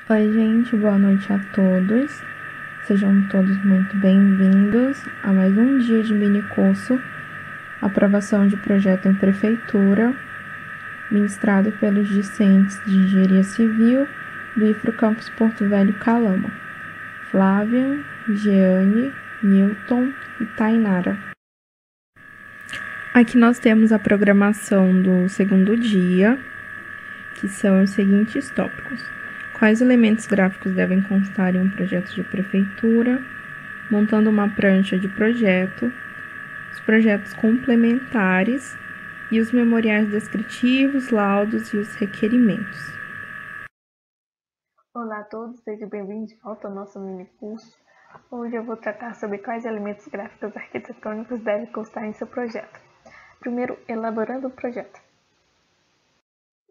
Oi, gente, boa noite a todos. Sejam todos muito bem-vindos a mais um dia de mini curso Aprovação de Projeto em Prefeitura, ministrado pelos discentes de Engenharia Civil do IFRO Campus Porto Velho Calama, Flávia, Jeane, Newton e Tainara. Aqui nós temos a programação do segundo dia, que são os seguintes tópicos: quais elementos gráficos devem constar em um projeto de prefeitura, montando uma prancha de projeto, os projetos complementares e os memoriais descritivos, laudos e os requerimentos. Olá a todos, sejam bem-vindos de volta ao nosso mini curso. Hoje eu vou tratar sobre quais elementos gráficos arquitetônicos devem constar em seu projeto. Primeiro, elaborando o projeto.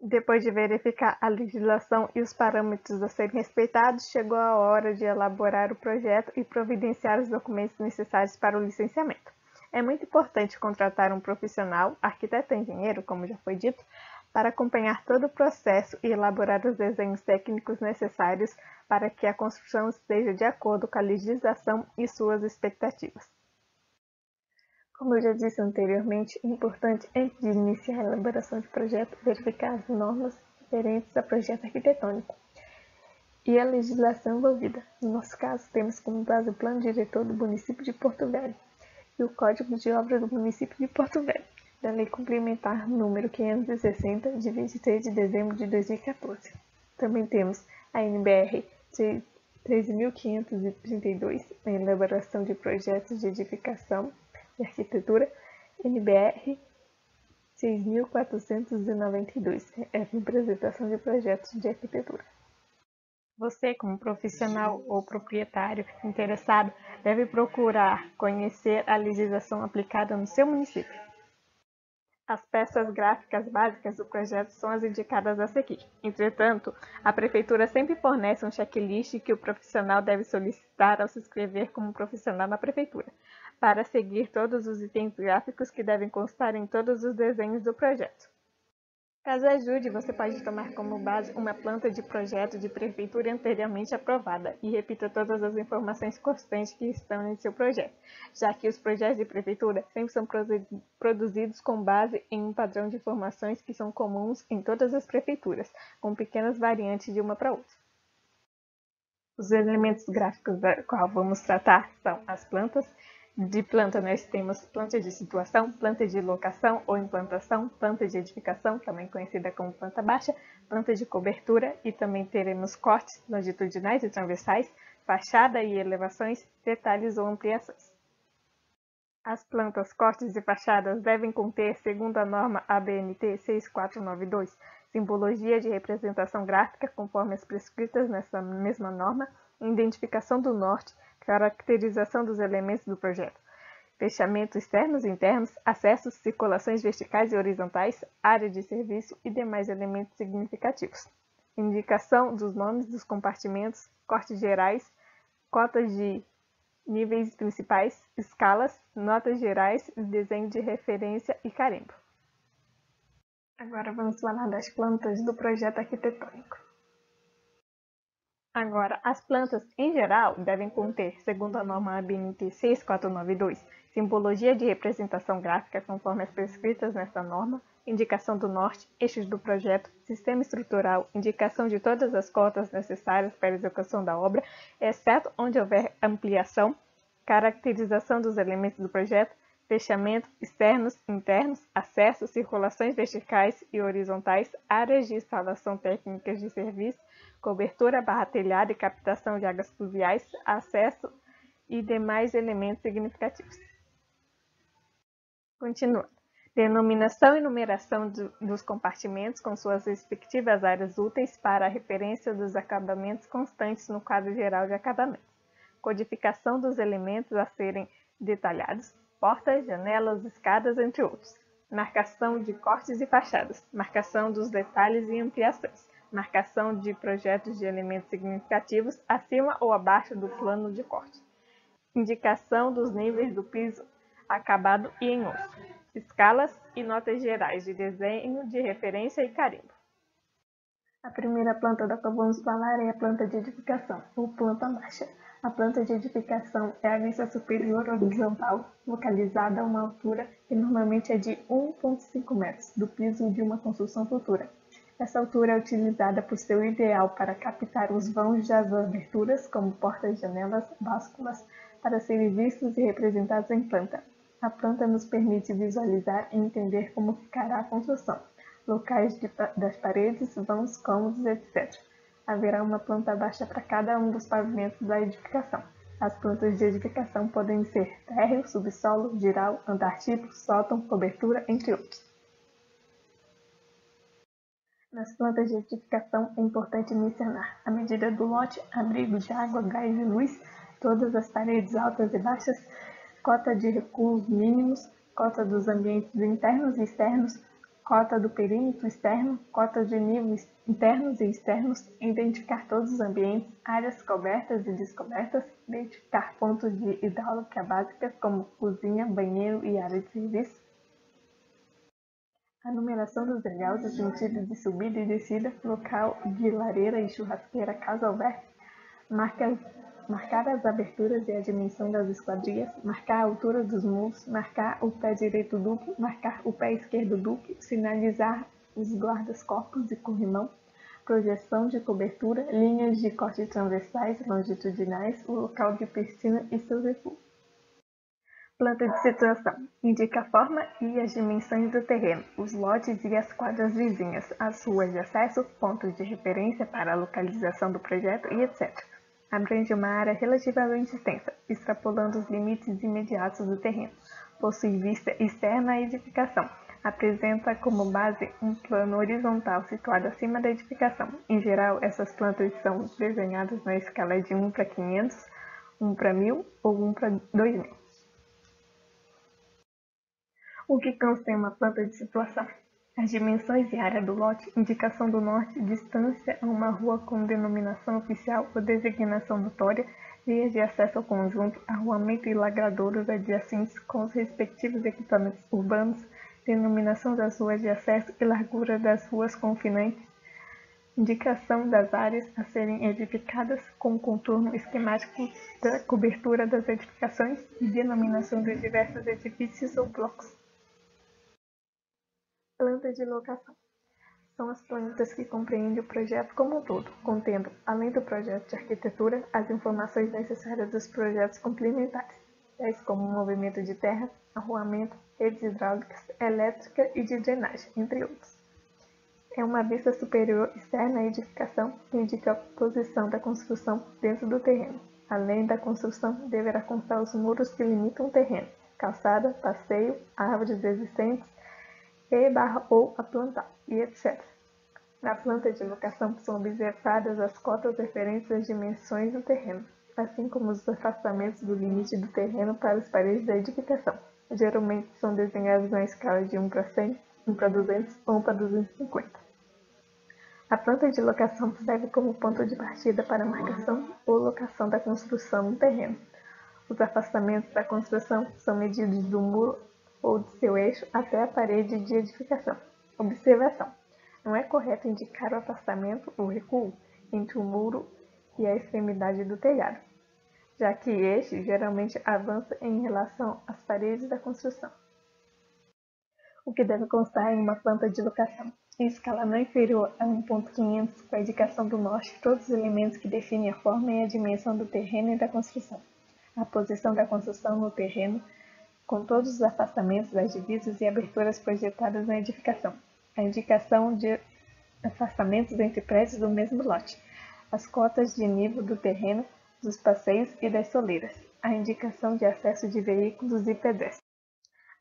Depois de verificar a legislação e os parâmetros a serem respeitados, chegou a hora de elaborar o projeto e providenciar os documentos necessários para o licenciamento. É muito importante contratar um profissional, arquiteto ou engenheiro, como já foi dito, para acompanhar todo o processo e elaborar os desenhos técnicos necessários para que a construção esteja de acordo com a legislação e suas expectativas. Como eu já disse anteriormente, é importante, antes de iniciar a elaboração de projeto, verificar as normas referentes a projeto arquitetônico e a legislação envolvida. No nosso caso, temos como base o Plano Diretor do município de Porto Velho e o Código de Obras do município de Porto Velho, da Lei Complementar número 560, de 23 de dezembro de 2014. Também temos a NBR 13.532, na elaboração de projetos de edificação e arquitetura, NBR 6.492, é a apresentação de projetos de arquitetura. Você, como profissional ou proprietário interessado, deve procurar conhecer a legislação aplicada no seu município. As peças gráficas básicas do projeto são as indicadas a seguir. Entretanto, a Prefeitura sempre fornece um checklist que o profissional deve solicitar ao se inscrever como profissional na Prefeitura, para seguir todos os itens gráficos que devem constar em todos os desenhos do projeto. Caso ajude, você pode tomar como base uma planta de projeto de prefeitura anteriormente aprovada e repita todas as informações constantes que estão em seu projeto, já que os projetos de prefeitura sempre são produzidos com base em um padrão de informações que são comuns em todas as prefeituras, com pequenas variantes de uma para outra. Os elementos gráficos da qual vamos tratar são as plantas. De planta nós temos planta de situação, planta de locação ou implantação, planta de edificação, também conhecida como planta baixa, planta de cobertura e também teremos cortes longitudinais e transversais, fachada e elevações, detalhes ou ampliações. As plantas, cortes e fachadas devem conter, segundo a norma ABNT 6492, simbologia de representação gráfica conforme as prescritas nessa mesma norma, identificação do norte, caracterização dos elementos do projeto, fechamentos externos e internos, acessos, circulações verticais e horizontais, área de serviço e demais elementos significativos. Indicação dos nomes dos compartimentos, cortes gerais, cotas de níveis principais, escalas, notas gerais, desenho de referência e carimbo. Agora vamos falar das plantas do projeto arquitetônico. Agora, as plantas, em geral, devem conter, segundo a norma ABNT 6492, simbologia de representação gráfica conforme as prescritas nesta norma, indicação do norte, eixos do projeto, sistema estrutural, indicação de todas as cotas necessárias para a execução da obra, exceto onde houver ampliação, caracterização dos elementos do projeto, fechamento, externos, internos, acessos, circulações verticais e horizontais, áreas de instalação técnicas de serviço, cobertura, telhado e captação de águas pluviais, acesso e demais elementos significativos. Continuando. Denominação e numeração dos compartimentos com suas respectivas áreas úteis para a referência dos acabamentos constantes no quadro geral de acabamentos. Codificação dos elementos a serem detalhados, portas, janelas, escadas, entre outros. Marcação de cortes e fachadas, marcação dos detalhes e ampliações, marcação de projetos de elementos significativos acima ou abaixo do plano de corte. Indicação dos níveis do piso acabado e em osso. Escalas e notas gerais de desenho de referência e carimbo. A primeira planta da qual vamos falar é a planta de edificação, ou planta baixa. A planta de edificação é a vista superior horizontal, localizada a uma altura que normalmente é de 1,5 metros do piso de uma construção futura. Essa altura é utilizada por seu ideal para captar os vãos das aberturas, como portas, janelas, básculas, para serem vistos e representados em planta. A planta nos permite visualizar e entender como ficará a construção, locais das paredes, vãos, cômodos, etc. Haverá uma planta baixa para cada um dos pavimentos da edificação. As plantas de edificação podem ser térreo, subsolo, giral, andar tipo, sótão, cobertura, entre outros. Nas plantas de edificação é importante mencionar a medida do lote, abrigo de água, gás e luz, todas as paredes altas e baixas, cota de recuos mínimos, cota dos ambientes internos e externos, cota do perímetro externo, cota de níveis internos e externos, identificar todos os ambientes, áreas cobertas e descobertas, identificar pontos de hidráulica básica como cozinha, banheiro e área de serviço, a numeração dos degraus, o sentido de subida e descida, local de lareira e churrasqueira, caso houver, marcar as aberturas e a dimensão das esquadrias, marcar a altura dos muros, marcar o pé direito duplo, marcar o pé esquerdo duplo, sinalizar os guardas-corpos e corrimão, projeção de cobertura, linhas de corte transversais, longitudinais, o local de piscina e seus refúgios. Planta de situação. Indica a forma e as dimensões do terreno, os lotes e as quadras vizinhas, as ruas de acesso, pontos de referência para a localização do projeto e etc. Abrange uma área relativamente extensa, extrapolando os limites imediatos do terreno. Possui vista externa à edificação. Apresenta como base um plano horizontal situado acima da edificação. Em geral, essas plantas são desenhadas na escala de 1 para 500, 1 para 1000 ou 1 para 2000. O que consta em uma planta de situação? As dimensões e área do lote, indicação do norte, distância a uma rua com denominação oficial ou designação notória, vias de acesso ao conjunto, arruamento e lagradouros adjacentes com os respectivos equipamentos urbanos, denominação das ruas de acesso e largura das ruas confinantes, indicação das áreas a serem edificadas com contorno esquemático da cobertura das edificações e denominação dos diversos edifícios ou blocos. Planta de locação. São as plantas que compreendem o projeto como um todo, contendo, além do projeto de arquitetura, as informações necessárias dos projetos complementares, tais como movimento de terra, arruamento, redes hidráulicas, elétrica e de drenagem, entre outros. É uma vista superior externa à edificação que indica a posição da construção dentro do terreno. Além da construção, deverá constar os muros que limitam o terreno, calçada, passeio, árvores existentes, ou a plantar, e etc. Na planta de locação são observadas as cotas referentes às dimensões do terreno, assim como os afastamentos do limite do terreno para as paredes da edificação. Geralmente são desenhados na escala de 1 para 100, 1 para 200 ou 1 para 250. A planta de locação serve como ponto de partida para a marcação ou locação da construção no terreno. Os afastamentos da construção são medidos do muro ou de seu eixo até a parede de edificação. Observação: não é correto indicar o afastamento ou recuo entre o muro e a extremidade do telhado, já que este geralmente avança em relação às paredes da construção. O que deve constar em uma planta de locação? Em escala não inferior a 1.500, com a indicação do norte, todos os elementos que definem a forma e a dimensão do terreno e da construção. A posição da construção no terreno, com todos os afastamentos das divisas e aberturas projetadas na edificação. A indicação de afastamentos entre prédios do mesmo lote. As cotas de nível do terreno, dos passeios e das soleiras. A indicação de acesso de veículos e pedestres.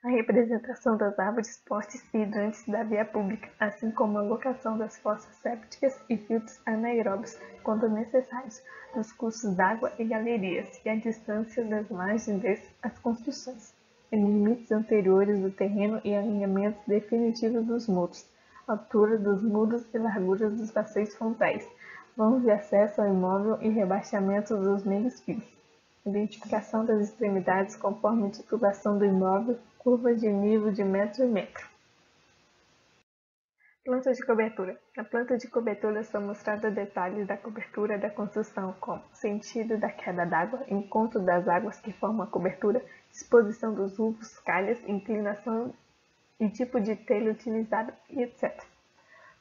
A representação das árvores, postes e hidrantes da via pública, assim como a locação das fossas sépticas e filtros anaeróbios, quando necessários, dos cursos d'água e galerias, e a distância das margens às construções, limites anteriores do terreno e alinhamentos definitivos dos muros, altura dos muros e larguras dos passeios frontais, vãos de acesso ao imóvel e rebaixamento dos meios-fios. Identificação das extremidades conforme titulação do imóvel, curvas de nível de metro e metro. Planta de cobertura. Na planta de cobertura são mostrados detalhes da cobertura da construção, como sentido da queda d'água, encontro das águas que formam a cobertura, disposição dos rufos, calhas, inclinação e tipo de telha utilizado, e etc.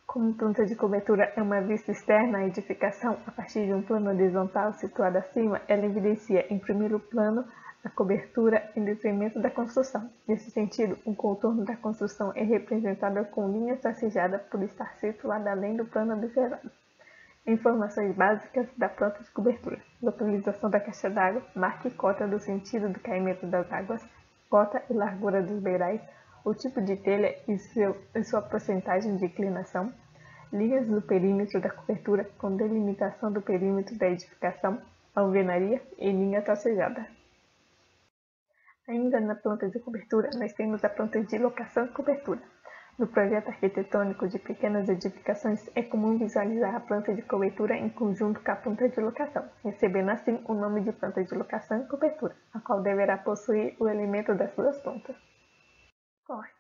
Como planta de cobertura é uma vista externa à edificação a partir de um plano horizontal situado acima, ela evidencia, em primeiro plano, a cobertura em detrimento da construção. Nesse sentido, o contorno da construção é representado com linhas tracejadas por estar situada além do plano observado. Informações básicas da planta de cobertura. Localização da caixa d'água, marca e cota do sentido do caimento das águas, cota e largura dos beirais, o tipo de telha e sua porcentagem de inclinação, linhas do perímetro da cobertura com delimitação do perímetro da edificação, alvenaria e linha tracejada. Ainda na planta de cobertura, nós temos a planta de locação e cobertura. No projeto arquitetônico de pequenas edificações, é comum visualizar a planta de cobertura em conjunto com a planta de locação, recebendo assim o nome de planta de locação e cobertura, a qual deverá possuir o elemento das duas pontas. Corte.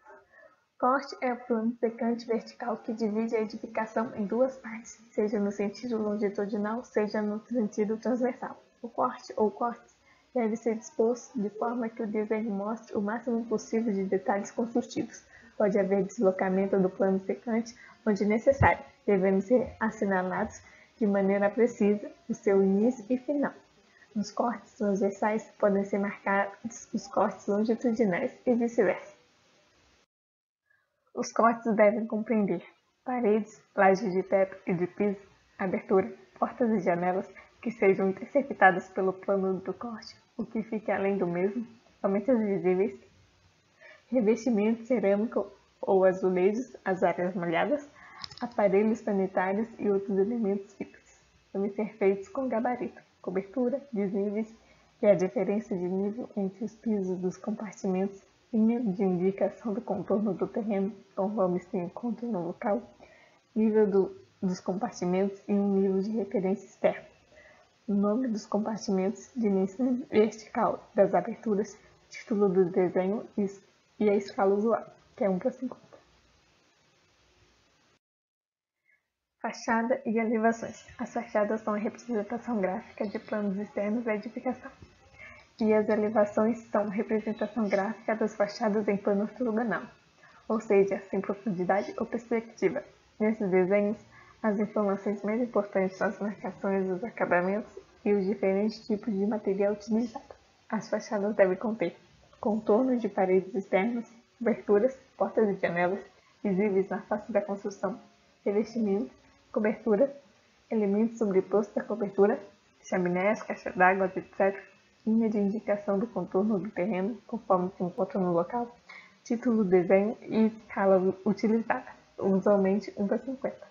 Corte é o plano secante vertical que divide a edificação em duas partes, seja no sentido longitudinal, seja no sentido transversal. O corte ou cortes deve ser disposto de forma que o desenho mostre o máximo possível de detalhes construtivos. Pode haver deslocamento do plano secante, onde necessário, devendo ser assinalados de maneira precisa o seu início e final. Nos cortes transversais podem ser marcados os cortes longitudinais e vice-versa. Os cortes devem compreender paredes, lajes de teto e de piso, abertura, portas e janelas que sejam interceptadas pelo plano do corte, o que fique além do mesmo, somente as visíveis, revestimento cerâmico ou azulejos, as áreas molhadas, aparelhos sanitários e outros elementos fixos. Devem ser feitos com gabarito, cobertura, desníveis e a diferença de nível entre os pisos dos compartimentos, linha de indicação do contorno do terreno, conforme se encontra no local, nível dos compartimentos e um nível de referência externo. O nome dos compartimentos, dimensão vertical das aberturas, título do desenho e a escala usual, que é 1:50. Fachada e elevações. As fachadas são a representação gráfica de planos externos da edificação, e as elevações são a representação gráfica das fachadas em plano ortogonal, ou seja, sem profundidade ou perspectiva. Nesses desenhos, as informações mais importantes são as marcações dos acabamentos e os diferentes tipos de material utilizado. As fachadas devem conter contornos de paredes externas, aberturas, portas e janelas visíveis na face da construção, revestimento, cobertura, elementos sobrepostos da cobertura, chaminés, caixa d'água, etc., linha de indicação do contorno do terreno, conforme se encontra no local, título do desenho e escala utilizada, usualmente 1:50.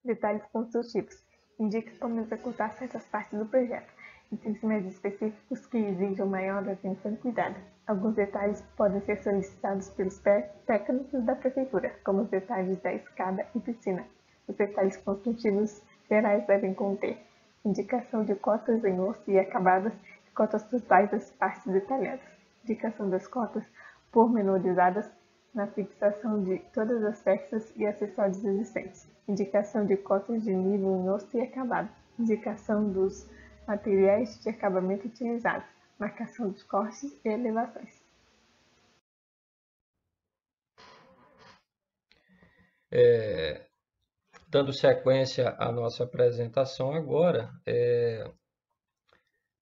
Detalhes construtivos. Indique como executar certas partes do projeto, itens mais específicos que exigem maior atenção e cuidado. Alguns detalhes podem ser solicitados pelos técnicos da prefeitura, como os detalhes da escada e piscina. Os detalhes construtivos gerais devem conter indicação de cotas em osso e acabadas, cotas totais das partes detalhadas, indicação das cotas pormenorizadas na fixação de todas as peças e acessórios existentes, indicação de cotas de nível em osso e acabado, indicação dos materiais de acabamento utilizados, marcação dos cortes e elevações. Dando sequência à nossa apresentação agora,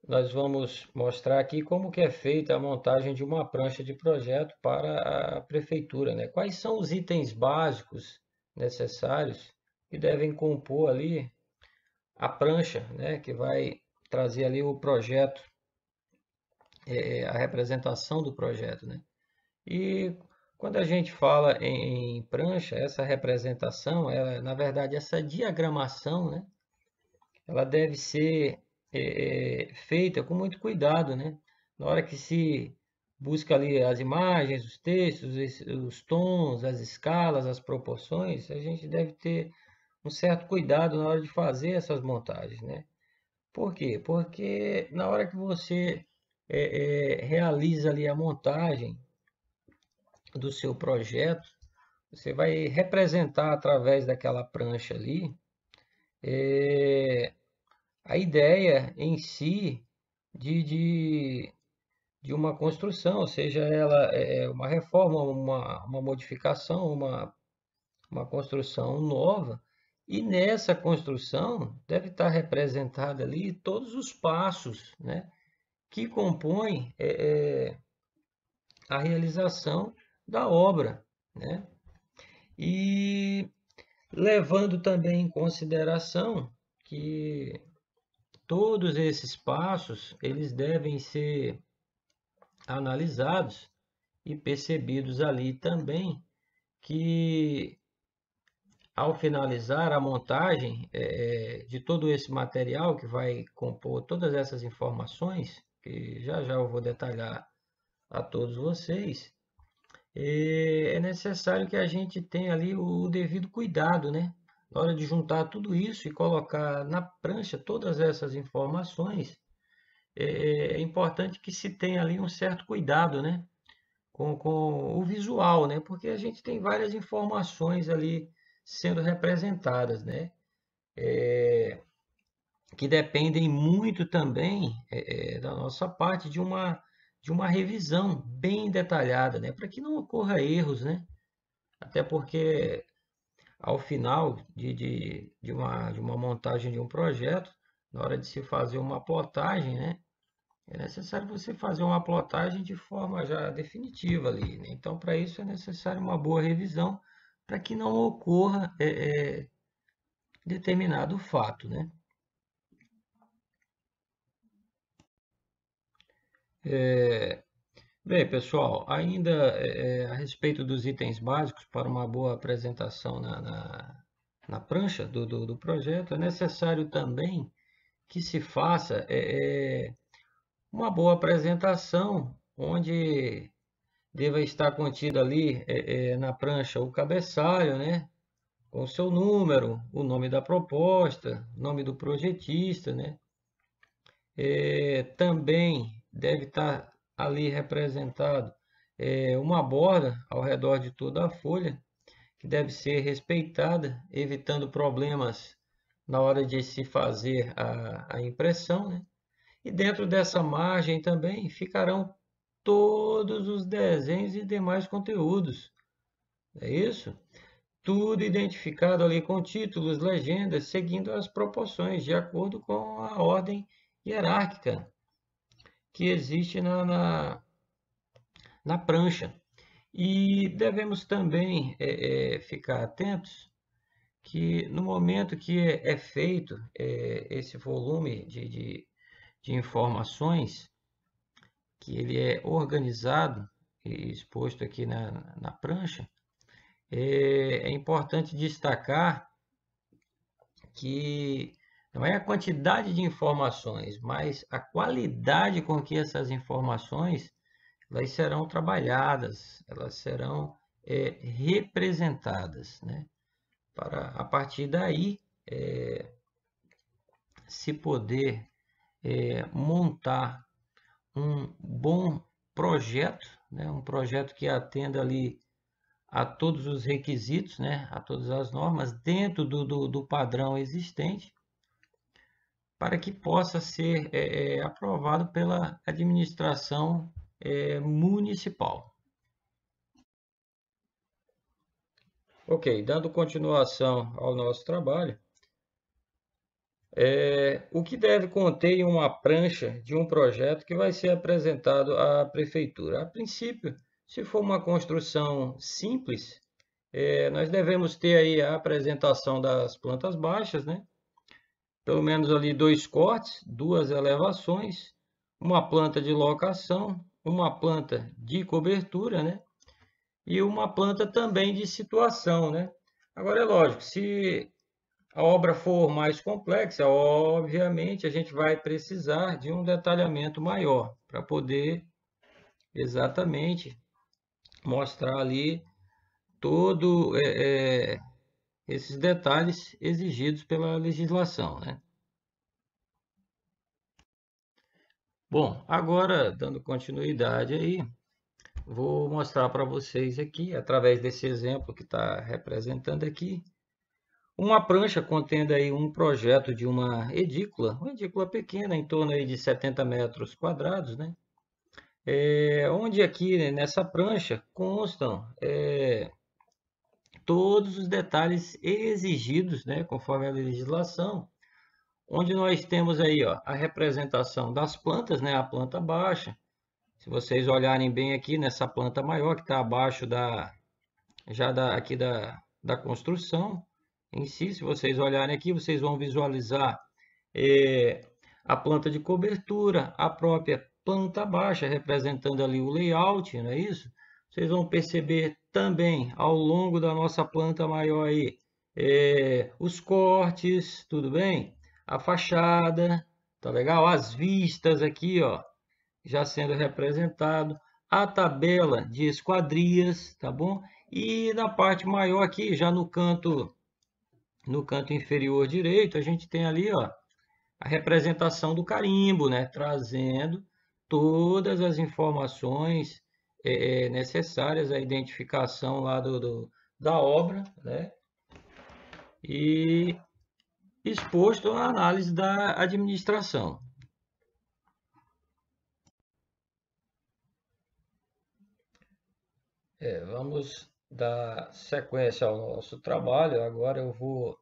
nós vamos mostrar aqui como que é feita a montagem de uma prancha de projeto para a prefeitura, né? Quais são os itens básicos necessários que devem compor ali a prancha, né? Que vai trazer ali o projeto, a representação do projeto, né? E quando a gente fala em prancha, essa representação, na verdade, essa diagramação, né? Ela deve ser feita com muito cuidado, né? Na hora que se busca ali as imagens, os textos, os tons, as escalas, as proporções, a gente deve ter um certo cuidado na hora de fazer essas montagens, né? Por quê? Porque na hora que você realiza ali a montagem do seu projeto, você vai representar através daquela prancha ali a ideia em si de, de uma construção, seja ela uma reforma, uma modificação, uma construção nova. E nessa construção deve estar representada ali todos os passos, né, que compõem a realização da obra, né? E levando também em consideração que todos esses passos eles devem ser analisados e percebidos ali também que ao finalizar a montagem de todo esse material que vai compor todas essas informações, que já já eu vou detalhar a todos vocês, é necessário que a gente tenha ali o devido cuidado, né? Na hora de juntar tudo isso e colocar na prancha todas essas informações, é importante que se tenha ali um certo cuidado, né? Com o visual, né? Porque a gente tem várias informações ali sendo representadas, né? Que dependem muito também da nossa parte de uma revisão bem detalhada, né? Para que não ocorra erros, né? Até porque ao final de uma montagem de um projeto, na hora de se fazer uma plotagem, né? É necessário você fazer uma plotagem de forma já definitiva ali, né? Então, para isso é necessário uma boa revisão para que não ocorra determinado fato, né? Bem, pessoal, ainda a respeito dos itens básicos para uma boa apresentação na prancha do projeto, é necessário também que se faça uma boa apresentação, onde deva estar contido ali na prancha o cabeçalho, né? Com o seu número, o nome da proposta, nome do projetista, né? Também deve estar ali representado uma borda ao redor de toda a folha, que deve ser respeitada, evitando problemas na hora de se fazer a impressão, né? E dentro dessa margem também ficarão todos os desenhos e demais conteúdos. É isso? Tudo identificado ali com títulos, legendas, seguindo as proporções, de acordo com a ordem hierárquica que existe na prancha. E devemos também ficar atentos que no momento que é feito esse volume de informações, que ele é organizado e exposto aqui na prancha, é importante destacar que não é a quantidade de informações, mas a qualidade com que essas informações elas serão trabalhadas, elas serão representadas, né? Para a partir daí se poder montar um bom projeto, né? Um projeto que atenda ali a todos os requisitos, né? A todas as normas dentro do padrão existente, para que possa ser aprovado pela administração municipal. Ok, dando continuação ao nosso trabalho, o que deve conter em uma prancha de um projeto que vai ser apresentado à prefeitura? A princípio, se for uma construção simples, nós devemos ter aí a apresentação das plantas baixas, né? Pelo menos ali 2 cortes, 2 elevações, uma planta de locação, uma planta de cobertura, né? E uma planta também de situação, né? Agora é lógico, se a obra for mais complexa, obviamente a gente vai precisar de um detalhamento maior para poder exatamente mostrar ali todo esses detalhes exigidos pela legislação, né? Bom, agora dando continuidade aí, vou mostrar para vocês aqui, através desse exemplo que está representando aqui, uma prancha contendo aí um projeto de uma edícula pequena, em torno aí de 70 metros quadrados, né? Onde aqui, né, nessa prancha constam todos os detalhes exigidos, né, conforme a legislação, onde nós temos aí, ó, a representação das plantas, né, a planta baixa. Se vocês olharem bem aqui nessa planta maior que está abaixo aqui da construção em si, se vocês olharem aqui, vocês vão visualizar é, a planta de cobertura, a própria planta baixa, representando ali o layout, não é isso? Vocês vão perceber também ao longo da nossa planta maior aí, os cortes, tudo bem? A fachada, tá legal? As vistas aqui, ó, já sendo representado, a tabela de esquadrias, tá bom? E na parte maior aqui, já no canto inferior direito, a gente tem ali, ó, a representação do carimbo, né? Trazendo todas as informações necessárias à identificação lá da obra, né? E exposto à análise da administração. Vamos dar sequência ao nosso trabalho. Agora eu vou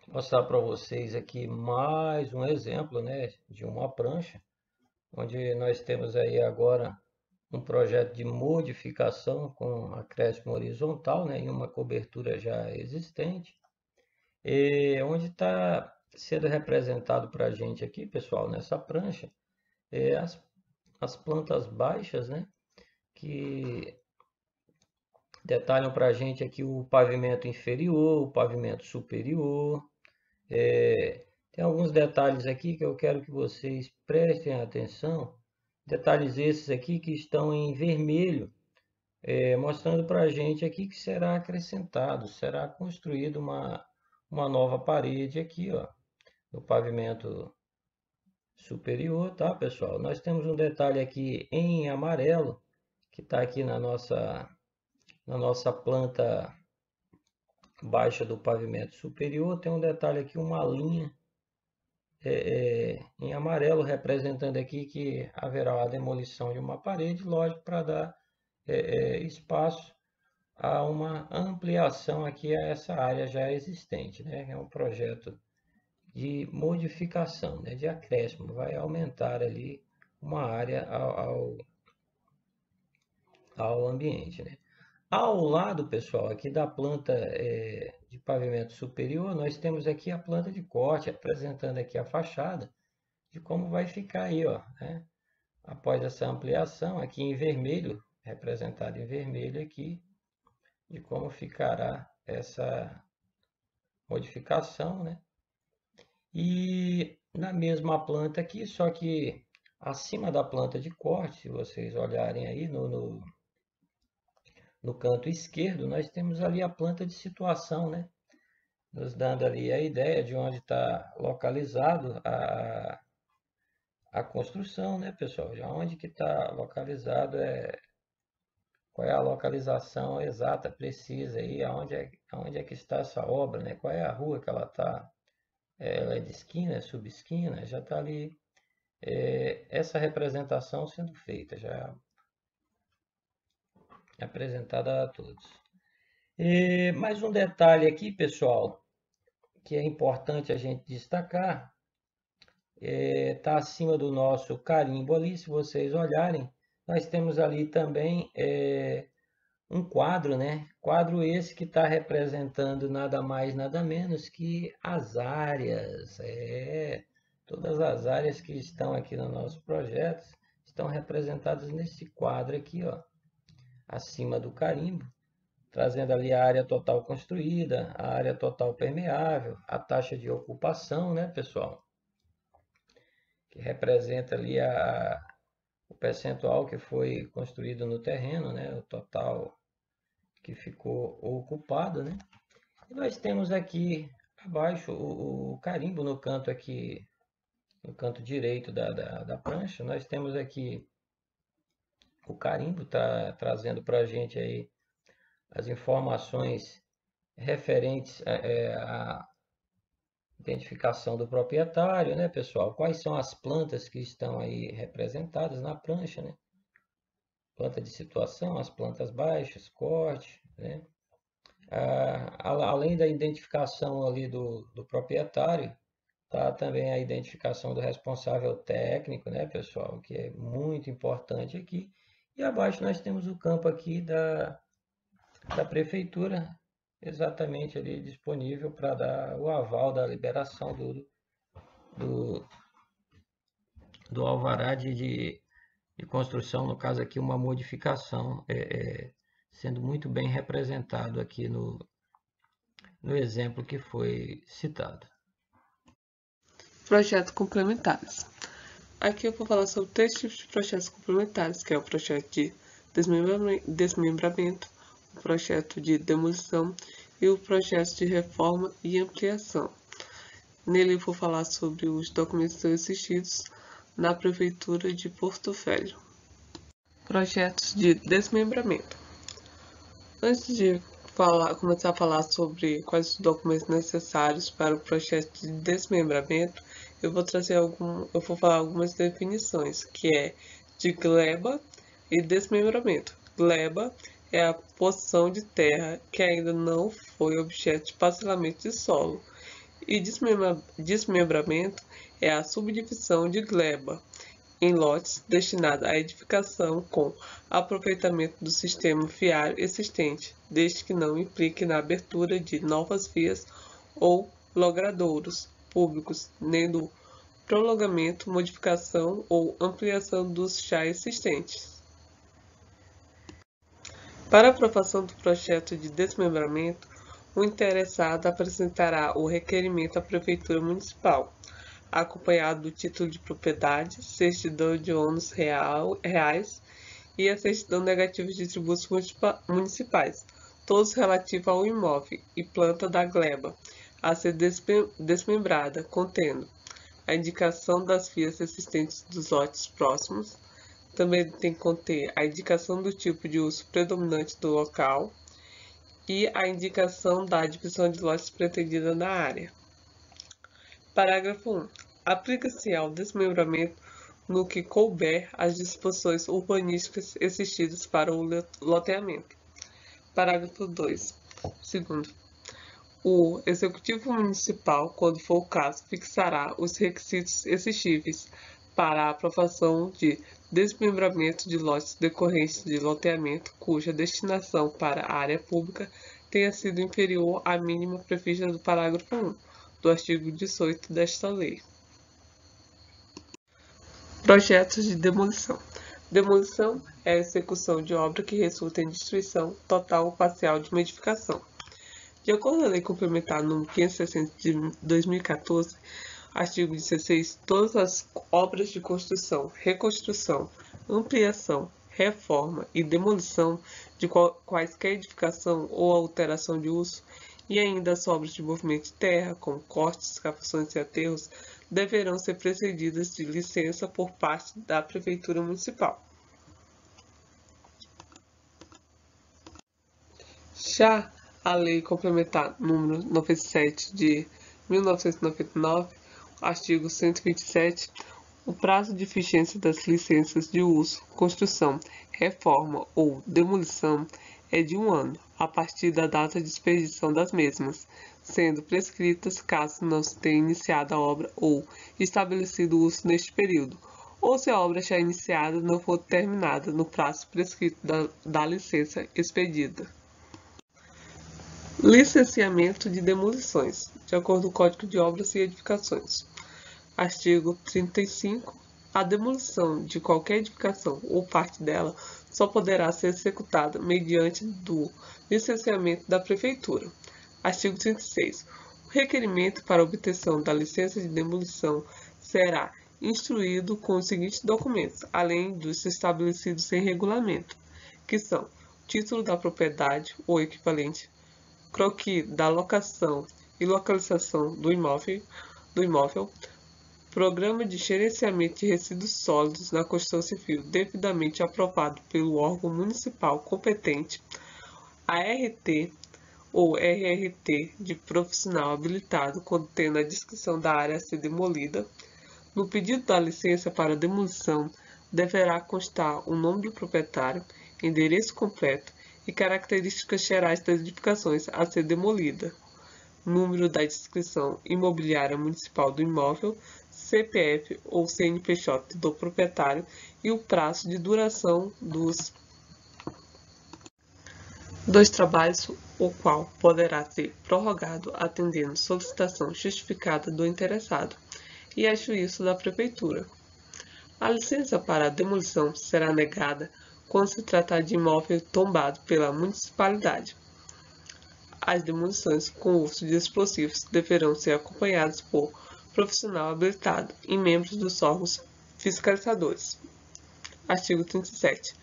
mostrar para vocês aqui mais um exemplo, né, de uma prancha, onde nós temos aí agora um projeto de modificação com acréscimo horizontal, né, em uma cobertura já existente, onde está sendo representado para a gente aqui, pessoal, nessa prancha, as plantas baixas, né, que detalham para a gente aqui o pavimento inferior, o pavimento superior. Tem alguns detalhes aqui que eu quero que vocês prestem atenção. Detalhes esses aqui que estão em vermelho, mostrando para a gente aqui que será acrescentado, será construída uma nova parede aqui, ó, no pavimento superior, tá, pessoal? Nós temos um detalhe aqui em amarelo, que está aqui na nossa planta baixa do pavimento superior. Tem um detalhe aqui, uma linha em amarelo, representando aqui que haverá a demolição de uma parede, lógico, para dar espaço a uma ampliação aqui a essa área já existente, né? É um projeto de modificação, né? De acréscimo, vai aumentar ali uma área ao ambiente, né? Ao lado, pessoal, aqui da planta de pavimento superior, nós temos aqui a planta de corte, apresentando aqui a fachada de como vai ficar aí, ó, né? Após essa ampliação, aqui em vermelho, representado em vermelho aqui, de como ficará essa modificação, né? E na mesma planta aqui, só que acima da planta de corte, se vocês olharem aí no canto esquerdo, nós temos ali a planta de situação, né? Nos dando ali a ideia de onde está localizado a construção, né, pessoal? Já onde que está localizado, qual é a localização exata, precisa aí, aonde é que está essa obra, né? Qual é a rua que ela está? Ela é de esquina, é subesquina, já está ali essa representação sendo feita, já apresentada a todos. Mais um detalhe aqui, pessoal, que é importante a gente destacar, está acima do nosso carimbo ali, se vocês olharem, nós temos ali também um quadro, né? Quadro esse que está representando nada mais, nada menos que as áreas, todas as áreas que estão aqui no nosso projeto estão representadas nesse quadro aqui, ó, acima do carimbo, trazendo ali a área total construída, a área total permeável, a taxa de ocupação, né, pessoal? Que representa ali o percentual que foi construído no terreno, né, o total que ficou ocupado, né? E nós temos aqui abaixo o carimbo no canto aqui, no canto direito da prancha, nós temos aqui O carimbo está trazendo para a gente aí as informações referentes à identificação do proprietário, né, pessoal? Quais são as plantas que estão aí representadas na prancha, né? Planta de situação, as plantas baixas, corte, né? Além da identificação ali do proprietário, tá também a identificação do responsável técnico, né, pessoal? Que é muito importante aqui. E abaixo nós temos o campo aqui da prefeitura, exatamente ali disponível para dar o aval da liberação do, do alvará de construção, no caso aqui uma modificação, sendo muito bem representado aqui no exemplo que foi citado. Projetos complementares. Aqui eu vou falar sobre 3 tipos de projetos complementares, que é o projeto de desmembramento, o projeto de demolição e o projeto de reforma e ampliação. Nele eu vou falar sobre os documentos exigidos na Prefeitura de Porto Velho. Projetos de desmembramento. Antes de começar a falar sobre quais os documentos necessários para o projeto de desmembramento, eu vou falar algumas definições, que é de gleba e desmembramento. Gleba é a porção de terra que ainda não foi objeto de parcelamento de solo, e desmembramento é a subdivisão de gleba em lotes destinada à edificação com aproveitamento do sistema viário existente, desde que não implique na abertura de novas vias ou logradouros públicos, nem do prolongamento, modificação ou ampliação dos já existentes. Para aprovação do projeto de desmembramento, o interessado apresentará o requerimento à Prefeitura Municipal, acompanhado do título de propriedade, certidão de ônus reais e a certidão negativa de tributos municipais, todos relativos ao imóvel e planta da gleba, a ser desmembrada, contendo a indicação das vias existentes dos lotes próximos. Também tem que conter a indicação do tipo de uso predominante do local e a indicação da divisão de lotes pretendida na área. Parágrafo 1. Aplica-se ao desmembramento no que couber as disposições urbanísticas exigidas para o loteamento. Parágrafo 2. Segundo, o Executivo Municipal, quando for o caso, fixará os requisitos exigíveis para a aprovação de desmembramento de lotes decorrentes de loteamento cuja destinação para a área pública tenha sido inferior à mínima prevista do parágrafo 1 do artigo 18 desta lei. Projetos de demolição. Demolição é a execução de obra que resulta em destruição total ou parcial de uma edificação. De acordo com a Lei Complementar nº 560 de 2014, artigo 16, todas as obras de construção, reconstrução, ampliação, reforma e demolição de quaisquer edificação ou alteração de uso, e ainda as obras de movimento de terra, como cortes, escavações e aterros, deverão ser precedidas de licença por parte da Prefeitura Municipal. Já a Lei Complementar nº 97 de 1999, artigo 127, o prazo de vigência das licenças de uso, construção, reforma ou demolição é de 1 ano, a partir da data de expedição das mesmas, sendo prescritas caso não se tenha iniciado a obra ou estabelecido o uso neste período, ou se a obra já iniciada não for terminada no prazo prescrito da licença expedida. Licenciamento de demolições, de acordo com o Código de Obras e Edificações. Artigo 35. A demolição de qualquer edificação ou parte dela só poderá ser executada mediante do licenciamento da Prefeitura. Artigo 36. O requerimento para obtenção da licença de demolição será instruído com os seguintes documentos, além dos estabelecidos em regulamento, que são título da propriedade ou equivalente, croquis da locação e localização do imóvel, Programa de Gerenciamento de Resíduos Sólidos na Construção Civil devidamente aprovado pelo órgão municipal competente, ART ou RRT de profissional habilitado contendo a descrição da área a ser demolida. No pedido da licença para demolição, deverá constar o nome do proprietário, endereço completo e características gerais das edificações a ser demolida, número da descrição imobiliária municipal do imóvel, CPF ou CNPJ do proprietário e o prazo de duração dos trabalhos, o qual poderá ser prorrogado atendendo solicitação justificada do interessado e a juízo da Prefeitura. A licença para a demolição será negada quando se tratar de imóvel tombado pela municipalidade. As demolições com uso de explosivos deverão ser acompanhadas por profissional habilitado e membros dos órgãos fiscalizadores. Artigo 37.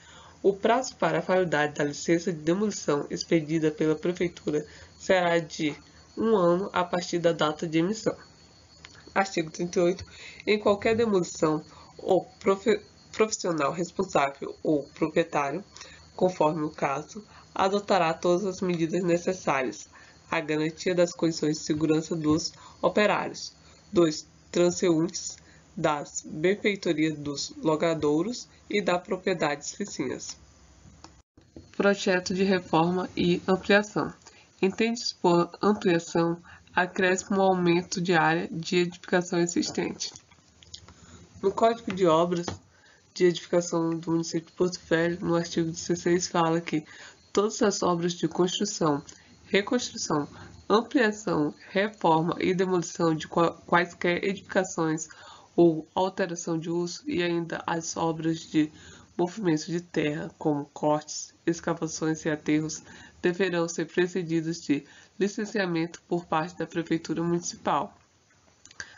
O prazo para a validade da licença de demolição expedida pela Prefeitura será de 1 ano a partir da data de emissão. Artigo 38. Em qualquer demolição, o profissional responsável ou proprietário, conforme o caso, adotará todas as medidas necessárias à garantia das condições de segurança dos operários, dos transeuntes, das benfeitorias dos logradouros e das propriedades vizinhas. Projeto de reforma e ampliação. Entende-se por ampliação acréscimo ou aumento de área de edificação existente. No Código de Obras de Edificação do município de Porto Velho, no artigo 16, fala que todas as obras de construção, reconstrução, ampliação, reforma e demolição de quaisquer edificações ou alteração de uso e ainda as obras de movimento de terra, como cortes, escavações e aterros, deverão ser precedidos de licenciamento por parte da Prefeitura Municipal.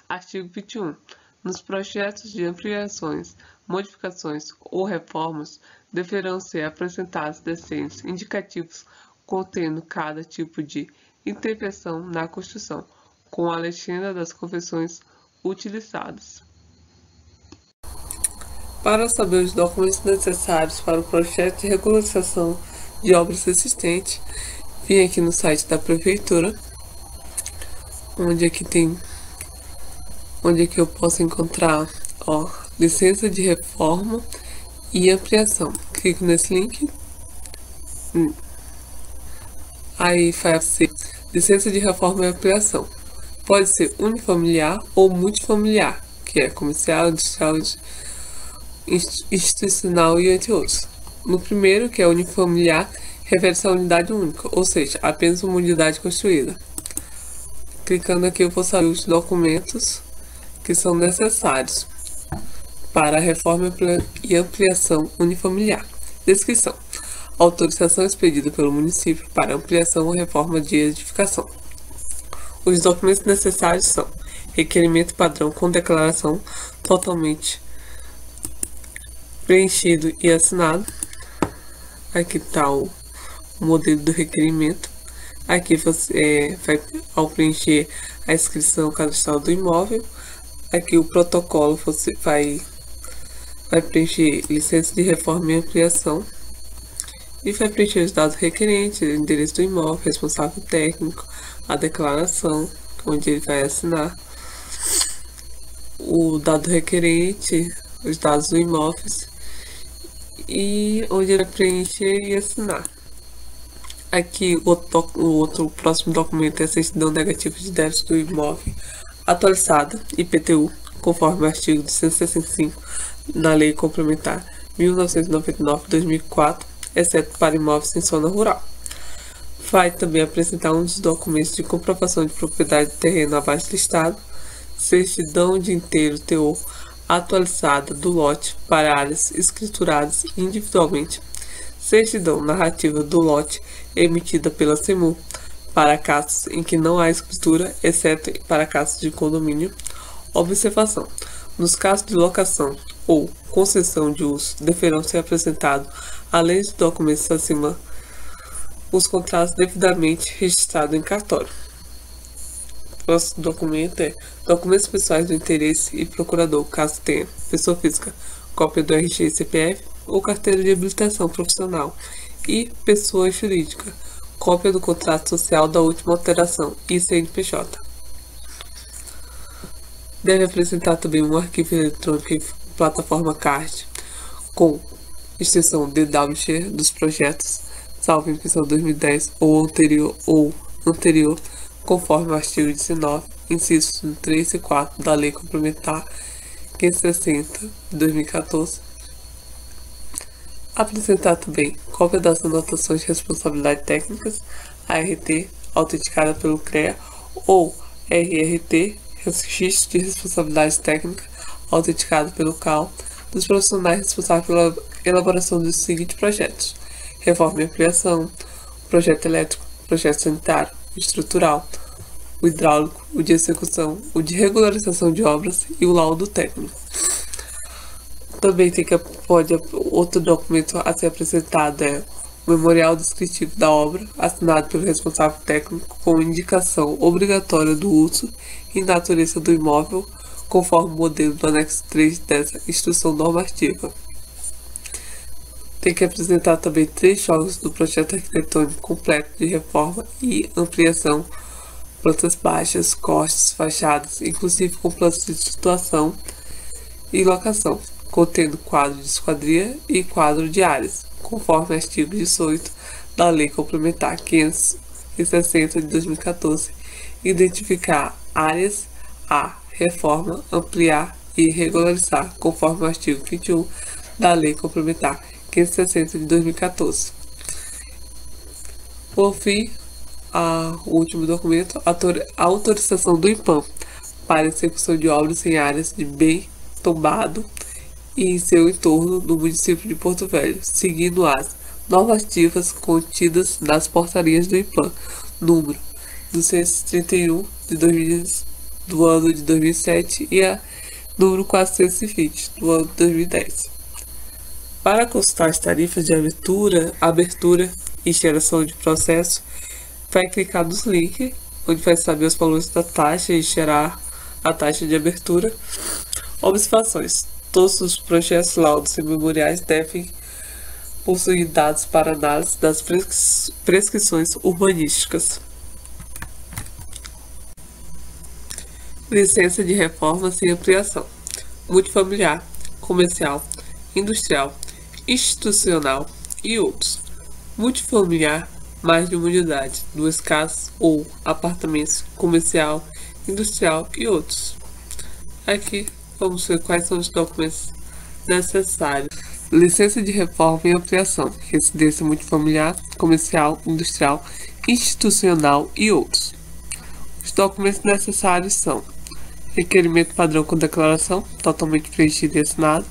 Artigo 21. Nos projetos de ampliações, modificações ou reformas, deverão ser apresentados desenhos indicativos contendo cada tipo de intervenção na construção, com a legenda das convenções utilizadas. Para saber os documentos necessários para o projeto de regularização de obras existentes, vim aqui no site da Prefeitura, onde aqui eu posso encontrar licença de reforma e ampliação. Clico nesse link. Aí vai ser licença de reforma e ampliação. Pode ser unifamiliar ou multifamiliar, que é comercial, industrial, institucional e entre outros. No primeiro, que é unifamiliar, refere-se à unidade única, ou seja, apenas uma unidade construída. Clicando aqui eu vou saber os documentos que são necessários para a reforma e ampliação unifamiliar. Descrição. Autorização expedida pelo município para ampliação ou reforma de edificação. Os documentos necessários são requerimento padrão com declaração totalmente preenchido e assinado. Aqui está o modelo do requerimento. Aqui você vai, ao preencher a inscrição cadastral do imóvel, aqui o protocolo você vai preencher licença de reforma e ampliação e vai preencher os dados requerentes, o endereço do imóvel, responsável técnico, a declaração, onde ele vai assinar, o dado requerente, os dados do imóvel e onde ele vai preencher e assinar. Aqui o próximo documento é a certidão negativa de débito do imóvel atualizada, IPTU, conforme o artigo 265 na Lei Complementar 1999/2004, exceto para imóveis em zona rural. Vai também apresentar um dos documentos de comprovação de propriedade do terreno abaixo listado, certidão de inteiro teor atualizada do lote para áreas escrituradas individualmente, certidão narrativa do lote emitida pela CEMUR para casos em que não há escritura, exceto para casos de condomínio. Observação: nos casos de locação ou concessão de uso, deverão ser apresentados, além dos documentos acima, os contratos devidamente registrados em cartório. Próximo documento é documentos pessoais do interesse e procurador, caso tenha pessoa física, cópia do RG e CPF ou carteira de habilitação profissional, e pessoa jurídica, cópia do contrato social da última alteração e CNPJ. Deve apresentar também um arquivo eletrônico em plataforma CARD com extensão DWG dos projetos, salvo emissão 2010 ou anterior, conforme o artigo 19, incisos 3 e 4 da Lei Complementar 560 de 2014. Apresentar também cópia das anotações de responsabilidade técnicas, ART, autenticada pelo CREA, ou RRT, registro de responsabilidade técnica, autenticado pelo CAL, dos profissionais responsáveis pela elaboração dos seguintes projetos: reforma e ampliação, projeto elétrico, projeto sanitário, estrutural, o hidráulico, o de execução, o de regularização de obras e o laudo técnico. Também outro documento a ser apresentado é o memorial descritivo da obra, assinado pelo responsável técnico, com indicação obrigatória do uso e natureza do imóvel, conforme o modelo do anexo 3 dessa instrução normativa. Tem que apresentar também 3 jogos do projeto arquitetônico completo de reforma e ampliação, plantas baixas, cortes, fachadas, inclusive com planos de situação e locação, contendo quadro de esquadria e quadro de áreas, conforme o artigo 18 da Lei Complementar 560 de 2014, identificar áreas a reforma, ampliar e regularizar, conforme o artigo 21 da Lei Complementar 560 de 2014. Por fim, o último documento, a autorização do IPAM para execução de obras em áreas de bem tombado e em seu entorno no município de Porto Velho, seguindo as normativas contidas nas portarias do IPAM, número 231 do ano de 2007 e a número 420 do ano de 2010. Para consultar as tarifas de abertura e geração de processo, vai clicar nos links, onde vai saber os valores da taxa e gerar a taxa de abertura. Observações: todos os projetos, laudos e memoriais devem possuir dados para análise das prescrições urbanísticas. Licença de reforma sem ampliação: multifamiliar, comercial, industrial, institucional e outros. Multifamiliar, mais de uma unidade, 2 casas ou apartamentos, comercial, industrial e outros. Aqui vamos ver quais são os documentos necessários. Licença de reforma e ampliação: residência multifamiliar, comercial, industrial, institucional e outros. Os documentos necessários são: requerimento padrão com declaração, totalmente preenchido e assinado,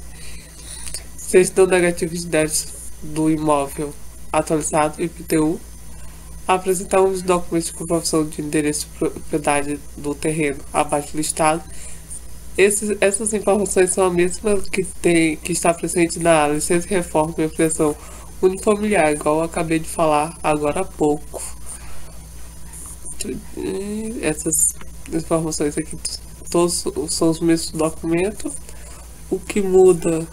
certidão negativa de débitos do imóvel atualizado, IPTU, apresentar os documentos de comprovação de endereço de propriedade do terreno abaixo listado. Essas informações são a mesma que está presente na licença de reforma e ampliação unifamiliar, igual eu acabei de falar agora há pouco. Essas informações aqui todos são os mesmos documentos. O que muda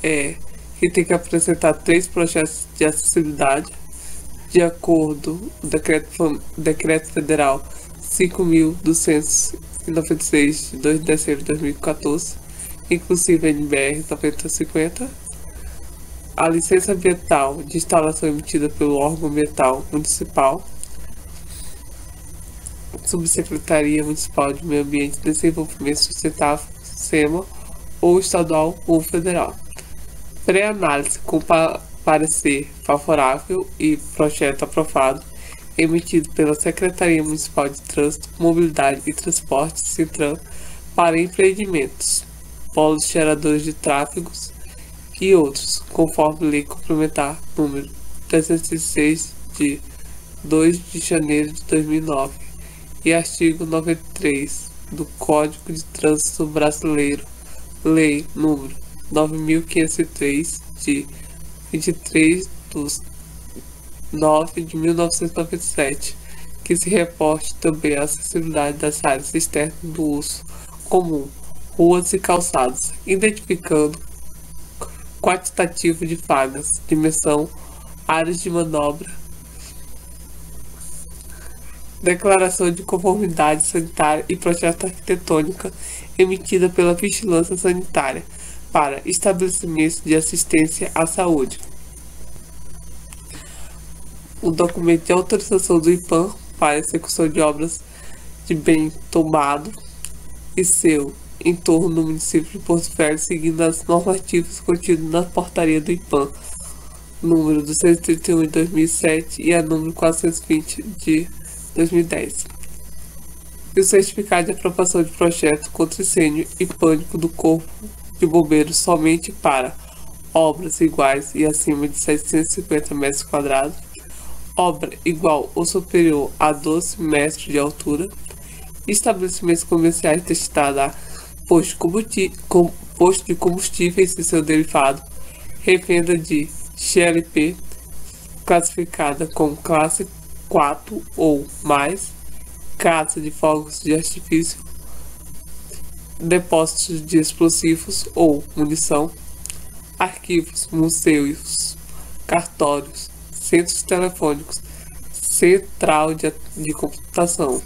é que tem que apresentar 3 projetos de acessibilidade, de acordo com o Decreto Federal 5.296 de 2 de dezembro de 2014, inclusive NBR 9050, a licença ambiental de instalação emitida pelo órgão ambiental municipal, Subsecretaria Municipal de Meio Ambiente e Desenvolvimento Sustentável, SEMA, ou estadual ou federal. Pré-análise com parecer favorável e projeto aprovado, emitido pela Secretaria Municipal de Trânsito, Mobilidade e Transporte, CENTRAN, para empreendimentos, polos geradores de tráfegos e outros, conforme Lei Complementar número 306 de 2 de janeiro de 2009 e artigo 93 do Código de Trânsito Brasileiro, Lei número 9.503 de 23 de 9 de 1997, que se reporte também a acessibilidade das áreas externas do uso comum, ruas e calçados, identificando quantitativo de vagas, dimensão, áreas de manobra, declaração de conformidade sanitária e projeto arquitetônica emitida pela Vigilância Sanitária para estabelecimentos de assistência à saúde. O documento de autorização do IPAM para execução de obras de bem tomado e seu entorno no município de Porto Velho, seguindo as normativas contidas na portaria do IPAM, número 231 de 2007 e a número 420 de 2010. E o certificado de aprovação de projeto contra incêndio e pânico do Corpo de Bombeiros somente para obras iguais e acima de 750 metros quadrados, obra igual ou superior a 12 metros de altura, estabelecimentos comerciais destinados a posto de combustíveis e seu derivado, revenda de GLP classificada com classe 4 ou mais, casa de fogos de artifício, depósitos de explosivos ou munição, arquivos, museus, cartórios, centros telefônicos, central de computação,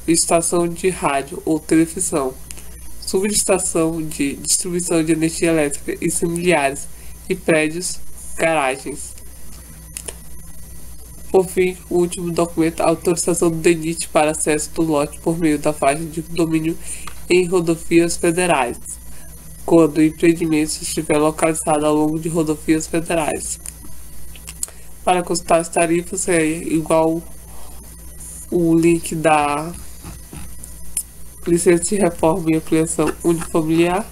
estação de rádio ou televisão, subestação de distribuição de energia elétrica e similares e prédios, garagens. Por fim, o último documento, a autorização do DENIT para acesso do lote por meio da faixa de domínio em rodovias federais, quando o empreendimento estiver localizado ao longo de rodovias federais. Para consultar as tarifas é igual o link da licença de reforma e ampliação unifamiliar.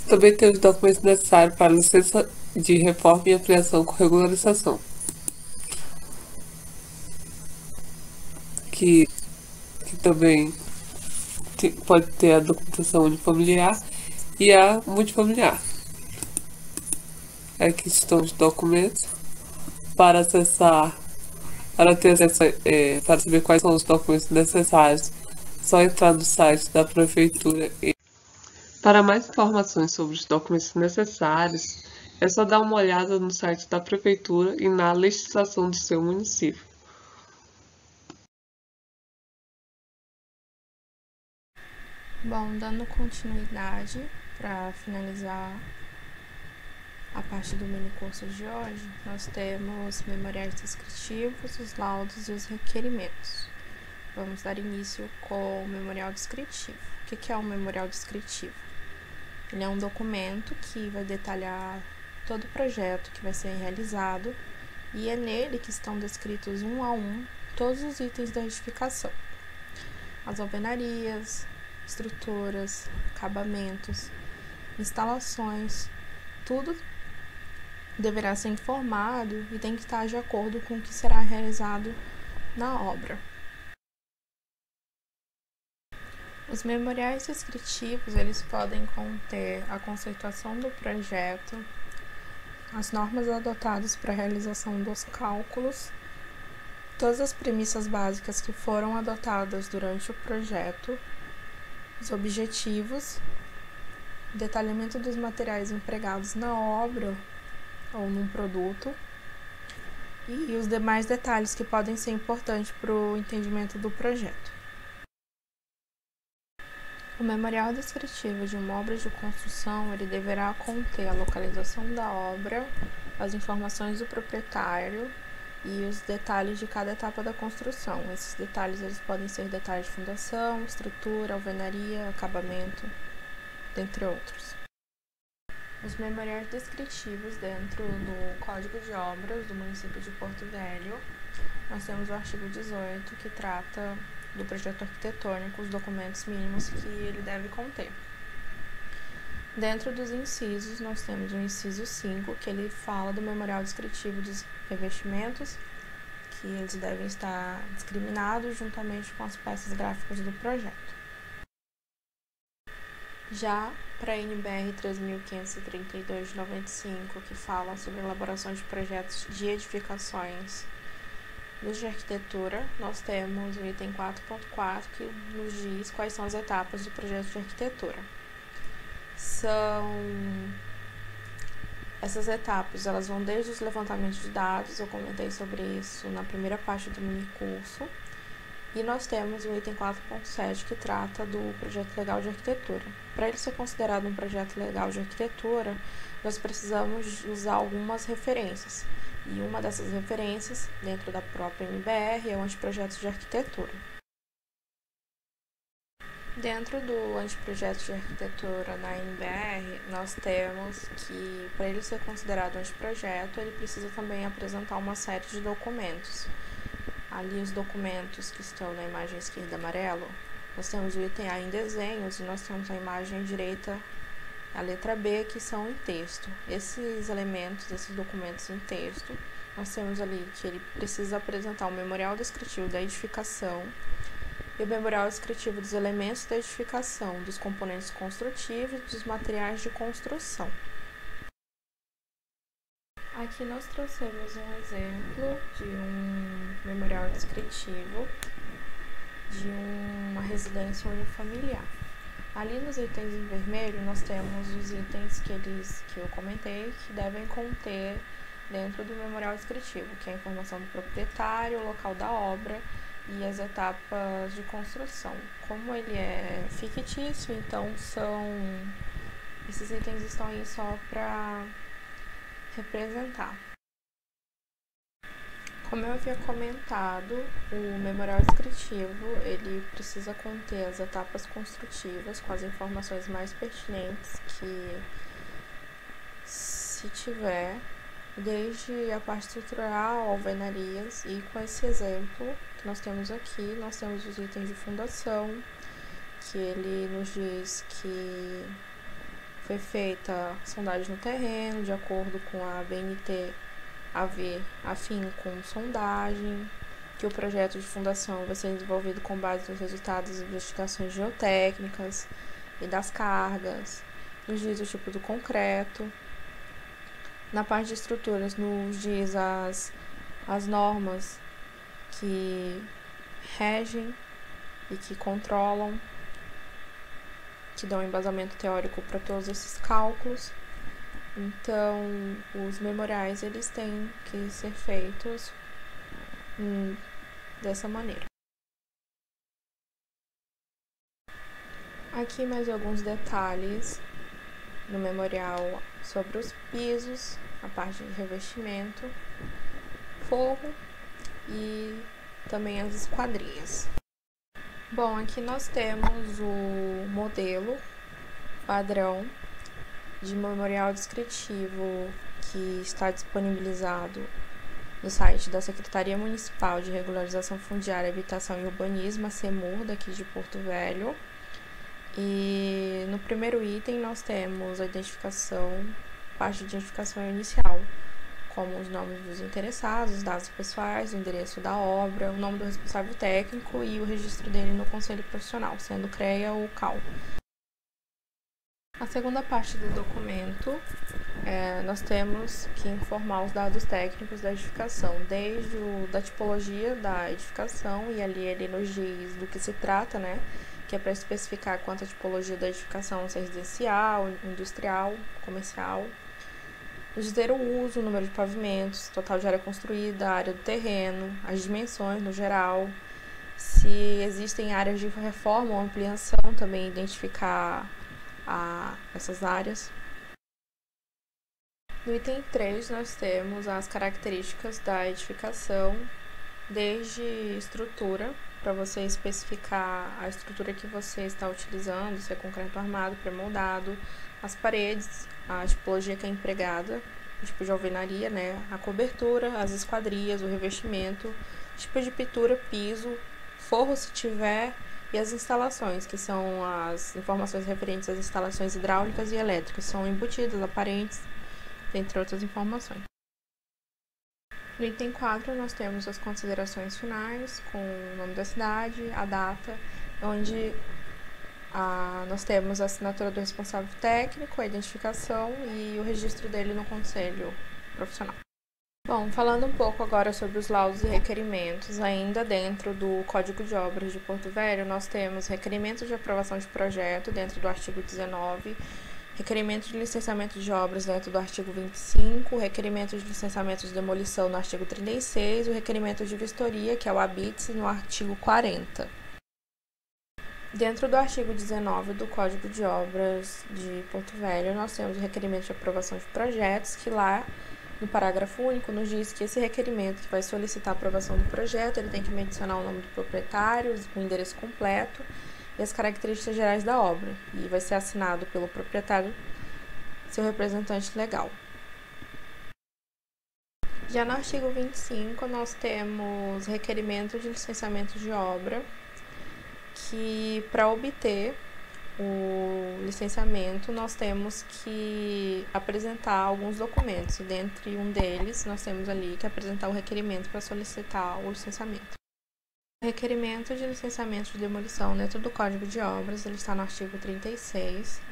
Também tem os documentos necessários para a licença de reforma e ampliação com regularização, que também pode ter a documentação unifamiliar e a multifamiliar. Aqui estão os documentos para acessar, para ter acesso, para saber quais são os documentos necessários. Só entrar no site da prefeitura. Para mais informações sobre os documentos necessários, é só dar uma olhada no site da prefeitura e na legislação do seu município. Bom, dando continuidade para finalizar a parte do mini curso de hoje, nós temos memoriais descritivos, os laudos e os requerimentos. Vamos dar início com o memorial descritivo. O que é um memorial descritivo? Ele é um documento que vai detalhar todo o projeto que vai ser realizado e é nele que estão descritos um a um todos os itens da edificação. As alvenarias, estruturas, acabamentos, instalações, tudo deverá ser informado e tem que estar de acordo com o que será realizado na obra. Os memoriais descritivos, eles podem conter a conceituação do projeto, as normas adotadas para a realização dos cálculos, todas as premissas básicas que foram adotadas durante o projeto, os objetivos, detalhamento dos materiais empregados na obra ou num produto e os demais detalhes que podem ser importantes para o entendimento do projeto. O memorial descritivo de uma obra de construção, ele deverá conter a localização da obra, as informações do proprietário e os detalhes de cada etapa da construção. Esses detalhes eles podem ser detalhes de fundação, estrutura, alvenaria, acabamento, dentre outros. Os memoriais descritivos dentro do Código de Obras do município de Porto Velho, nós temos o artigo 18, que trata do projeto arquitetônico, os documentos mínimos que ele deve conter. Dentro dos incisos, nós temos o inciso 5, que ele fala do memorial descritivo dos revestimentos, que eles devem estar discriminados juntamente com as peças gráficas do projeto. Já para a NBR 3.532 de 95, que fala sobre a elaboração de projetos de edificações Nos de arquitetura, nós temos o item 4.4 que nos diz quais são as etapas do projeto de arquitetura. Essas etapas, elas vão desde os levantamentos de dados, eu comentei sobre isso na primeira parte do mini curso, e nós temos o item 4.7 que trata do projeto legal de arquitetura. Para ele ser considerado um projeto legal de arquitetura, nós precisamos usar algumas referências, e uma dessas referências, dentro da própria NBR, é o anteprojeto de arquitetura. Dentro do anteprojeto de arquitetura na NBR, nós temos que, para ele ser considerado um anteprojeto, ele precisa também apresentar uma série de documentos. Ali os documentos que estão na imagem esquerda amarelo, nós temos o item A em desenhos e nós temos a imagem direita, a letra B, que são em texto. Esses elementos, esses documentos em texto, nós temos ali que ele precisa apresentar o memorial descritivo da edificação e o memorial descritivo dos elementos da edificação, dos componentes construtivos e dos materiais de construção. Aqui nós trouxemos um exemplo de um memorial descritivo de uma residência unifamiliar. Ali nos itens em vermelho nós temos os itens que eu comentei que devem conter dentro do memorial descritivo, que é a informação do proprietário, o local da obra e as etapas de construção. Como ele é fictício, então esses itens estão aí só para representar. Como eu havia comentado, o memorial descritivo ele precisa conter as etapas construtivas com as informações mais pertinentes que, se tiver, desde a parte estrutural, alvenarias, e com esse exemplo que nós temos aqui, nós temos os itens de fundação, que ele nos diz que foi feita sondagem no terreno, de acordo com a BNT afim com sondagem, que o projeto de fundação vai ser desenvolvido com base nos resultados das investigações geotécnicas e das cargas, nos diz o tipo do concreto. Na parte de estruturas, nos diz as normas que regem e que controlam, que dão embasamento teórico para todos esses cálculos. Então, os memoriais eles têm que ser feitos dessa maneira. Aqui mais alguns detalhes no memorial sobre os pisos, a parte de revestimento, forro e também as esquadrias. Bom, aqui nós temos o modelo padrão de memorial descritivo que está disponibilizado no site da Secretaria Municipal de Regularização Fundiária, Habitação e Urbanismo, a SEMUR, daqui de Porto Velho. E no primeiro item nós temos a identificação, parte de identificação inicial, como os nomes dos interessados, os dados pessoais, o endereço da obra, o nome do responsável técnico e o registro dele no Conselho Profissional, sendo CREA ou CAL. A segunda parte do documento, nós temos que informar os dados técnicos da edificação, desde da tipologia da edificação, e ali ele nos diz do que se trata, né? Que é para especificar quanto a tipologia da edificação, se é residencial, industrial, comercial. Nos dizer o uso, o número de pavimentos, total de área construída, a área do terreno, as dimensões no geral, se existem áreas de reforma ou ampliação, também identificar essas áreas. No item 3, nós temos as características da edificação, desde estrutura, para você especificar a estrutura que você está utilizando, se é concreto armado, pré-moldado, as paredes, a tipologia que é empregada, o tipo de alvenaria, né, a cobertura, as esquadrias, o revestimento, tipo de pintura, piso, forro se tiver, e as instalações, que são as informações referentes às instalações hidráulicas e elétricas, são embutidas, aparentes, entre outras informações. No item 4, nós temos as considerações finais, com o nome da cidade, a data, onde nós temos a assinatura do responsável técnico, a identificação e o registro dele no Conselho Profissional. Bom, falando um pouco agora sobre os laudos e requerimentos, ainda dentro do Código de Obras de Porto Velho, nós temos requerimentos de aprovação de projeto dentro do artigo 19, requerimento de licenciamento de obras dentro do artigo 25, requerimento de licenciamento de demolição no artigo 36 e o requerimento de vistoria, que é o ABITS, no artigo 40. Dentro do artigo 19 do Código de Obras de Porto Velho, nós temos o requerimento de aprovação de projetos, que lá no parágrafo único nos diz que esse requerimento que vai solicitar a aprovação do projeto, ele tem que mencionar o nome do proprietário, o endereço completo e as características gerais da obra, e vai ser assinado pelo proprietário, seu representante legal. Já no artigo 25, nós temos requerimento de licenciamento de obra, que para obter o licenciamento nós temos que apresentar alguns documentos, e dentre um deles nós temos ali que apresentar o requerimento para solicitar o licenciamento. O requerimento de licenciamento de demolição dentro do Código de Obras, ele está no artigo 36,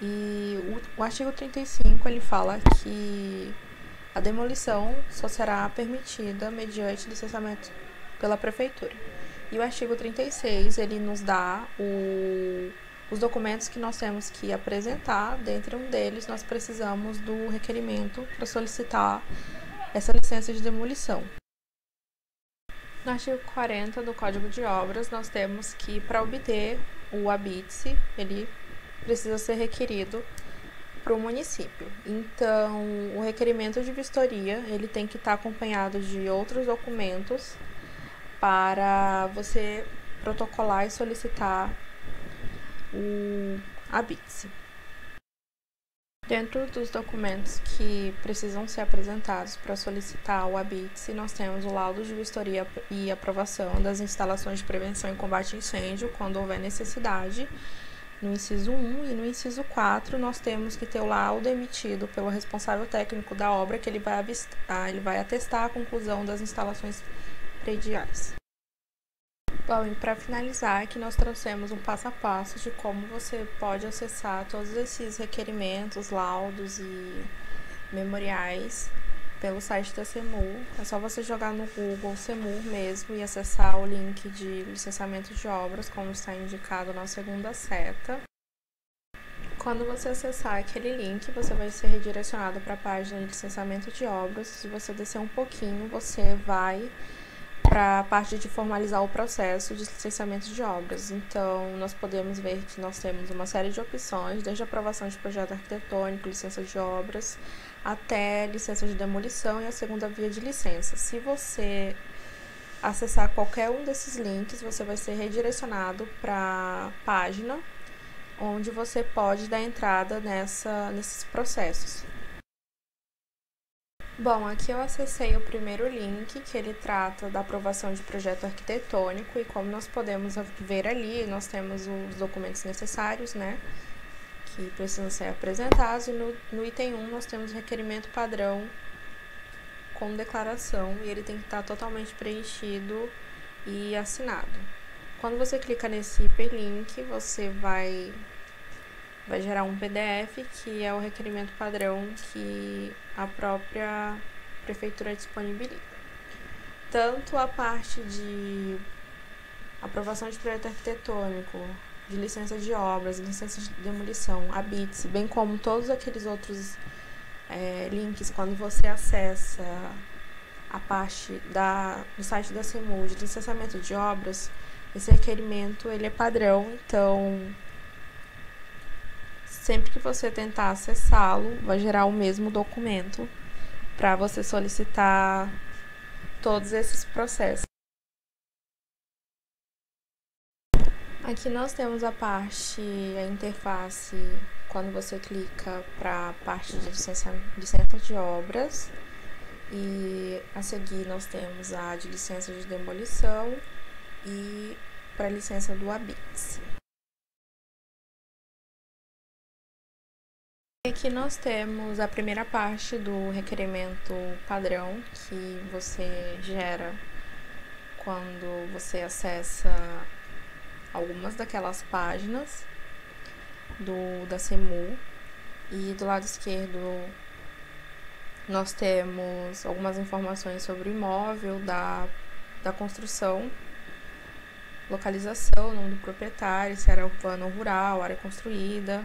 e o artigo 35 ele fala que a demolição só será permitida mediante licenciamento pela Prefeitura. E o artigo 36, ele nos dá os documentos que nós temos que apresentar. Dentre um deles, nós precisamos do requerimento para solicitar essa licença de demolição. No artigo 40 do Código de Obras, nós temos que, para obter o ABITS, ele precisa ser requerido para o município. Então, o requerimento de vistoria, ele tem que estar acompanhado de outros documentos para você protocolar e solicitar o ABITS. Dentro dos documentos que precisam ser apresentados para solicitar o ABITS, nós temos o laudo de vistoria e aprovação das instalações de prevenção e combate a incêndio, quando houver necessidade, no inciso 1, e no inciso 4 nós temos que ter o laudo emitido pelo responsável técnico da obra, que ele vai atestar a conclusão das instalações prediais. Bom, e para finalizar, aqui nós trouxemos um passo a passo de como você pode acessar todos esses requerimentos, laudos e memoriais pelo site da CEMUR. É só você jogar no Google CEMUR mesmo e acessar o link de licenciamento de obras, como está indicado na segunda seta. Quando você acessar aquele link, você vai ser redirecionado para a página de licenciamento de obras. Se você descer um pouquinho, você vai para a parte de formalizar o processo de licenciamento de obras. Então, nós podemos ver que nós temos uma série de opções, desde aprovação de projeto arquitetônico, licença de obras, até licença de demolição e a segunda via de licença. Se você acessar qualquer um desses links, você vai ser redirecionado para a página onde você pode dar entrada nesses processos. Bom, aqui eu acessei o primeiro link, que ele trata da aprovação de projeto arquitetônico, e como nós podemos ver ali, nós temos os documentos necessários, né, que precisam ser apresentados, e no item 1 nós temos o requerimento padrão com declaração, e ele tem que estar totalmente preenchido e assinado. Quando você clica nesse hiperlink, você vai gerar um PDF, que é o requerimento padrão que a própria prefeitura disponibiliza. Tanto a parte de aprovação de projeto arquitetônico, de licença de obras, licença de demolição, ABITS, bem como todos aqueles outros links, quando você acessa a parte do site da CEMUR de licenciamento de obras, esse requerimento ele é padrão, então sempre que você tentar acessá-lo, vai gerar o mesmo documento para você solicitar todos esses processos. Aqui nós temos a interface, quando você clica para a parte de licença de obras, e a seguir nós temos a de licença de demolição e para a licença do ABITS. Aqui nós temos a primeira parte do requerimento padrão, que você gera quando você acessa algumas daquelas páginas da CEMUR, e do lado esquerdo nós temos algumas informações sobre o imóvel, da construção, localização, nome do proprietário, se era urbano ou rural, área construída.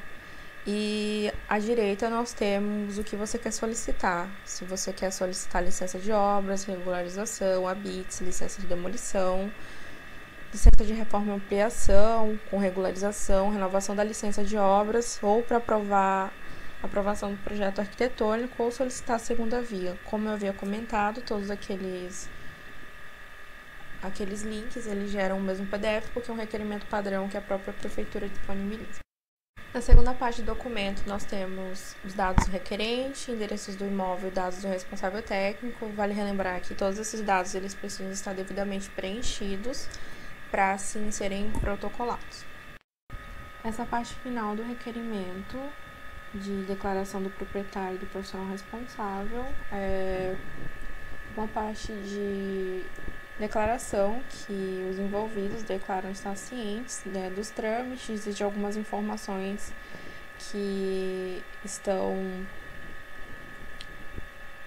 E à direita nós temos o que você quer solicitar. Se você quer solicitar licença de obras, regularização, habite, licença de demolição, licença de reforma e ampliação, com regularização, renovação da licença de obras, ou para aprovar a aprovação do projeto arquitetônico, ou solicitar a segunda via. Como eu havia comentado, todos aqueles links, eles geram o mesmo PDF, porque é um requerimento padrão que a própria prefeitura disponibiliza. Na segunda parte do documento, nós temos os dados do requerente, endereços do imóvel e dados do responsável técnico. Vale relembrar que todos esses dados eles precisam estar devidamente preenchidos para assim serem protocolados. Essa parte final do requerimento de declaração do proprietário e do profissional responsável é uma parte de declaração que os envolvidos declaram estar cientes, né, dos trâmites e de algumas informações que estão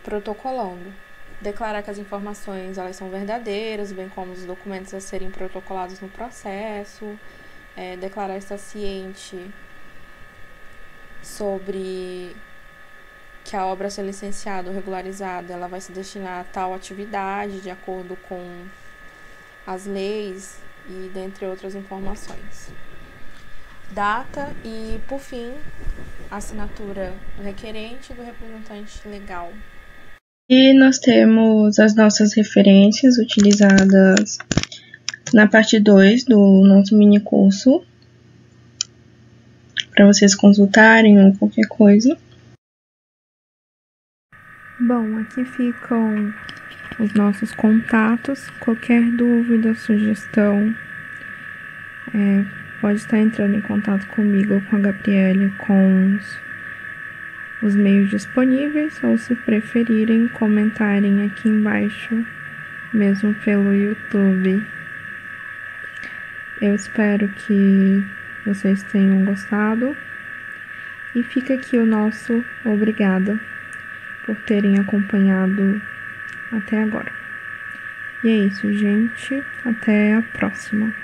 protocolando. Declarar que as informações elas são verdadeiras, bem como os documentos a serem protocolados no processo, declarar estar ciente sobre que a obra a ser licenciada ou regularizada, ela vai se destinar a tal atividade de acordo com as leis e dentre outras informações. Data e, por fim, assinatura do requerente e do representante legal. E nós temos as nossas referências utilizadas na parte 2 do nosso mini curso, para vocês consultarem ou qualquer coisa. Bom, aqui ficam os nossos contatos. Qualquer dúvida, sugestão, pode estar entrando em contato comigo ou com a Gabriele com os meios disponíveis, ou se preferirem, comentarem aqui embaixo, mesmo pelo YouTube. Eu espero que vocês tenham gostado. E fica aqui o nosso obrigada por terem acompanhado até agora. E é isso, gente. Até a próxima.